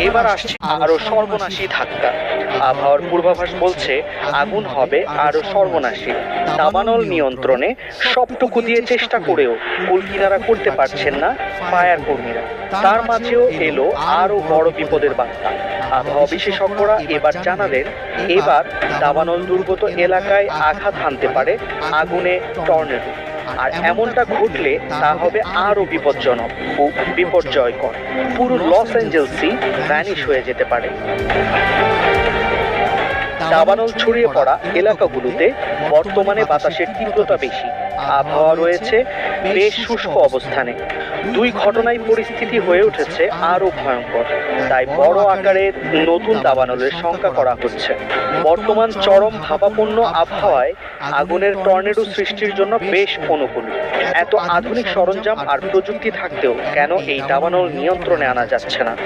এবার আসছে আরো সর্বনাশী ধাক্কা। আবহাওয়ার পূর্বাভাস বলছে আগুন হবে আরো সর্বনাশী। দাবানল নিয়ন্ত্রণে সবটুকু দিয়ে চেষ্টা করেও কুল কিনারা করতে পারছেন না ফায়ার কর্মীরা। তার মাঝেও এলো আরো বড় বিপদের বার্তা। আবহাওয়া বিশেষজ্ঞরা এবার জানালেন এবার দাবানল দুর্গত এলাকায় আঘাত হানতে পারে আগুনে টর্নেডো। আর এমনটা ঘটলে তা হবে আরো বিপজ্জনক ও বিপর্যয়কর। পুরো লস অ্যাঞ্জেলসই ভ্যানিশ হয়ে যেতে পারে। দাবানল ছড়িয়ে পড়া এলাকাগুলোতে বর্তমানে বাতাসের তীব্রতা বেশি, আবহাওয়া রয়েছে বেশ শুষ্ক অবস্থানে। দুই ঘটনায় পরিস্থিতি হয়ে উঠেছে আরো ভয়ঙ্কর। তাই বড় আকারের নতুন দাবানলের শঙ্কা করা হচ্ছে। বর্তমান চরম ভাবাপন্ন আবহাওয়ায় আগুনের টর্নেডো সৃষ্টির জন্য বেশ অনুকূল। এত আধুনিক সরঞ্জাম আর প্রযুক্তি থাকতেও কেন এই দাবানল নিয়ন্ত্রণে আনা যাচ্ছে না?